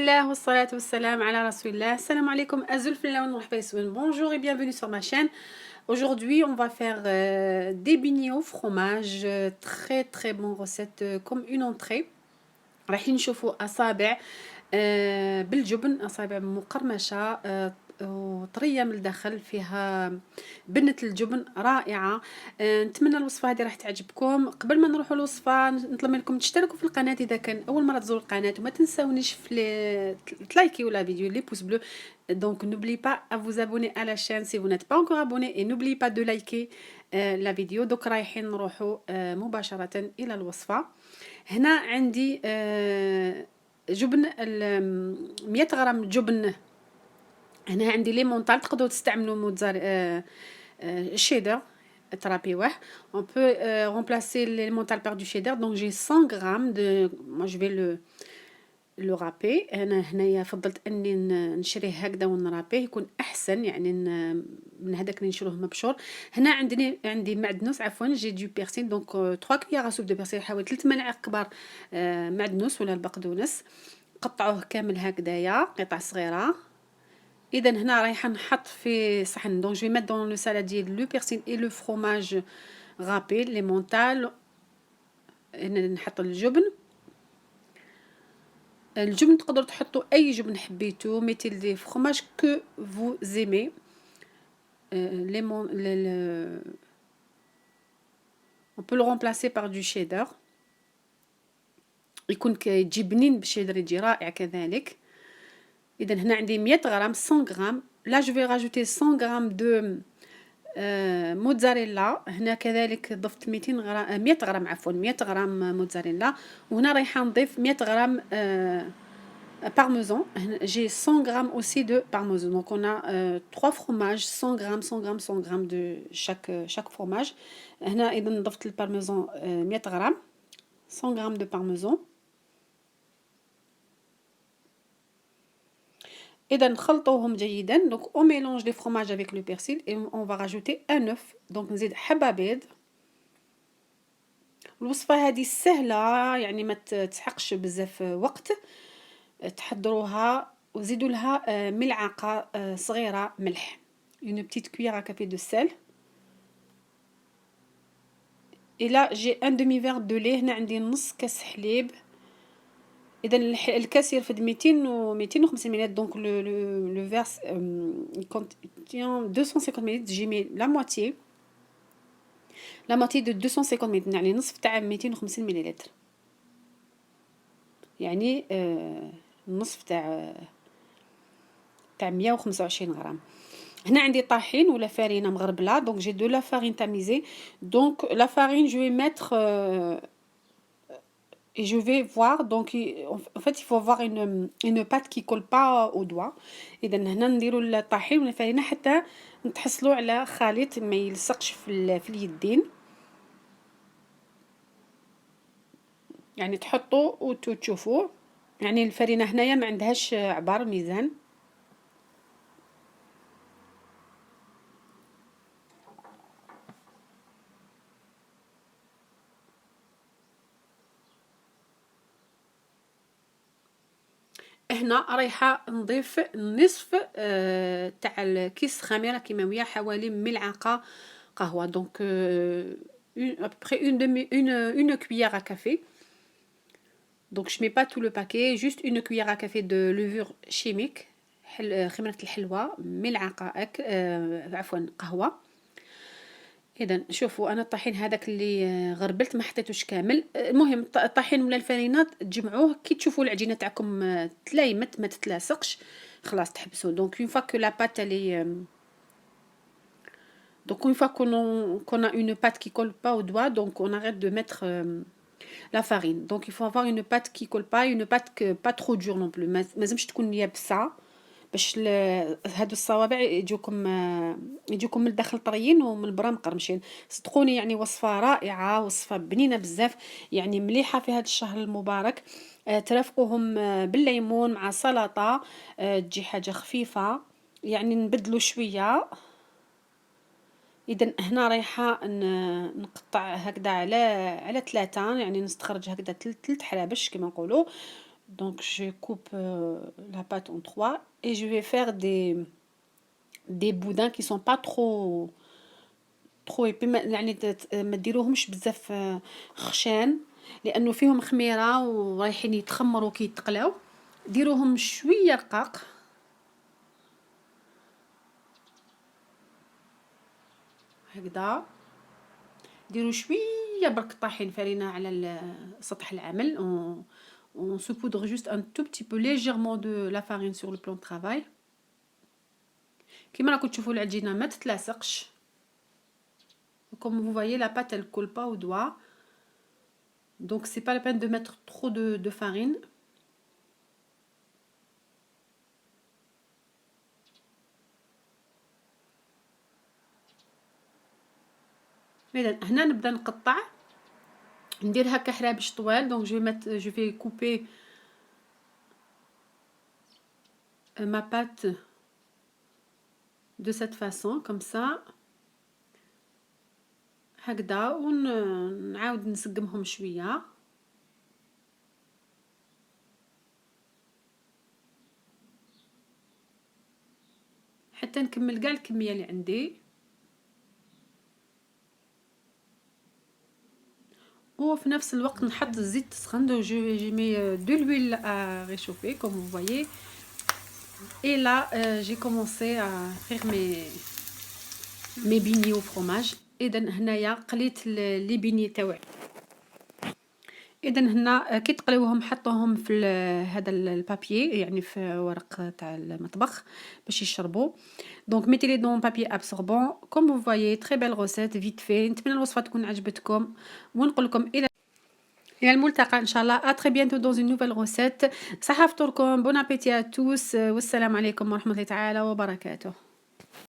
Bismillah wa salatu wa salam ala rasulillah. Salam alaikum, azul fillah wa bonjour et bienvenue sur ma chaîne. Aujourd'hui, on va faire des beignets au fromage, très très bonne recette comme une entrée. رايحين نشوفوا أصابع بالجبن، أصابع مقرمشة وطرية من الداخل، فيها بنة الجبن رائعة. نتمنى الوصفة هذه راح تعجبكم. قبل ما نروحوا الوصفة نطلب منكم تشتركوا في القناة إذا كان أول مرة تزوروا القناة، وما تنسونيش في تلايكي ولا فيديو لي بوس بلو. Donc n'oubliez pas à vous abonner à la chaîne si vous n'êtes pas encore abonné et n'oubliez pas de liker la vidéo. Donc رايحين نروحوا مباشرة إلى الوصفة. هنا عندي جبن 100 غرام جبن. هنا عندي لي مونطال، تقدروا تستعملوا موتزاريلا شيدر ترابيوه. on peut remplacer les montales par du cheddar. donc j'ai 100 grammes de moi je vais le râper. انا هنايا فضلت اني نشريه هكذا ونرابيه يكون احسن، يعني من هذاك اللي نشروه مبشور. هنا عندي معدنوس، عفوا جي دو بيرسيل. دونك 3 كياغ سوب دو بيرسيل، حوالي 3 ملاعق كبار معدنوس ولا البقدونس. قطعوه كامل هكذايا قطع صغيره. اذا هنا رايحه نحط في صحن. دونك جو ميت دون لو سالادير لو بيرسيل اي لو فروماج غابي لي مونتال. هنا نحط الجبن تقدروا تحطوا اي جبن حبيتو، ميتيل دي فروماج كو فو زيمي. on peut le remplacer par du cheddar، يكون كيجي بنين بالشيدر، يجي رائع كذلك. اذا هنا عندي 100 غرام 100 غرام. لا جو في راجوتي 100 غرام دو موتزاريلا. هنا كذلك ضفت 200 غرام 100 غرام عفوا 100 غرام موتزاريلا. وهنا رايحه نضيف 100 غرام parmesan. J'ai 100 grammes aussi de parmesan. Donc on a 3 fromages, 100 grammes, 100 grammes, 100 grammes de chaque fromage. هنا إذا ضفت البارميزان 100 غرام، 100 grammes de parmesan. إذا نخلطوهم جيدا. Donc on mélange les fromages avec le persil et on va rajouter un œuf. Donc نزيد حبة بيض. الوصفة هذه سهلة، يعني ما تسحقش بزاف وقت. تحضروها وزيدوا لها ملعقة صغيرة ملح، une petite cuillère à café de sel. et là j'ai un demi verre de lait. هنا عندي نص كاس حليب. اذا الكاس يرفد 200 و 250 ملل. donc le verre contient 250 ml. j'ai mis la moitié de 250 ml، يعني نصف تاع 250 ملل، يعني النصف تاع 125 غرام. هنا عندي طاحين ولا فارينه مغربله. دونك جي دو لا فارين تاميزي. دونك لا فارين جو في ميتر et je vais voir. donc en fait il faut avoir une pâte qui colle pas au doigt. اذا هنا نديروا الطاحين ولا فارينه حتى نتحصلوا على خليط ما يلصقش في اليدين. يعني تحطوا وتشوفوا، يعني الفرينه هنايا ما عندهاش عبار ميزان. هنا رايحه نضيف نصف تاع الكيس خميره كيماويه، حوالي ملعقه قهوه. دونك à peu près une cuillère à café. donc je mets pas tout le paquet, juste une cuillère à café de levure chimique خميره الحلوى، ملعقه عفوا قهوه. اذا شوفوا انا الطحين هذاك اللي غربلت ما حطيتوش كامل. المهم الطحين ولا الفرينات تجمعوه كي تشوفوا العجينه تاعكم تلايمت ما تتلاصقش، خلاص تحبسوا. دونك une fois que la pâte elle est donc une fois qu'on a une pâte qui colle pas au doigt, donc on arrête de mettre la farine. donc il faut avoir une pâte qui colle pas, une pâte que pas trop dure non plus. ما لازمش تكون يابسه باش هادو الصوابع يجوكم من الداخل طريين ومن البرا مقرمشين. صدقوني يعني وصفه رائعه، وصفه بنينه بزاف، يعني مليحه في هذا الشهر المبارك. ترافقوهم بالليمون مع سلطه، تجي حاجه خفيفه، يعني نبدلوا شويه. اذا هنا رايحه نقطع هكذا على 3، يعني نستخرج هكذا 3 حرابش كما نقولوا. Donc je coupe la pâte en trois et je vais faire des boudins qui sont pas trop épais. يعني ما ديروهمش بزاف خشان لانه فيهم خميره ورايحين يتخمروا كي يتقلاو. ديروهم شويه رقاق هكذا. ديروا شويه برك طاحين فرينه على سطح العمل. On saupoudre juste un tout petit peu légèrement de la farine sur le plan de travail. كيما راكم تشوفوا العجينه ما تتلاصقش. Comme vous voyez, la pâte elle colle pas au doigt. Donc c'est pas la peine de mettre trop de farine. إذا هنا نبدا نقطع ندير هكا حرابش طوال. Donc je vais couper ma pâte de cette façon comme ça هكذا ونعاود نسقمهم شويه حتى نكمل كاع الكميه اللي عندي. وفي نفس الوقت نحط الزيت تسخن. Donc j'ai mis de l'huile à réchauffer comme vous voyez. Et là j'ai commencé à faire mes beignets au fromage. اذا هنايا قليت لي بيني تاوعي. اذا هنا كي تقليوهم حطوهم في هذا البابيي يعني في ورق تاع المطبخ باش يشربوا. دونك ميتي لي دون بابيي ابسوربون كوم فو فوايي. تري بيل روسيت فيت في. نتمنى الوصفه تكون عجبتكم ونقول لكم الى الملتقى ان شاء الله. ا تري بيانتو دون اون نوفيل روسيت. صحه فطوركم. بون ابيتي ا توس والسلام عليكم ورحمه الله تعالى وبركاته.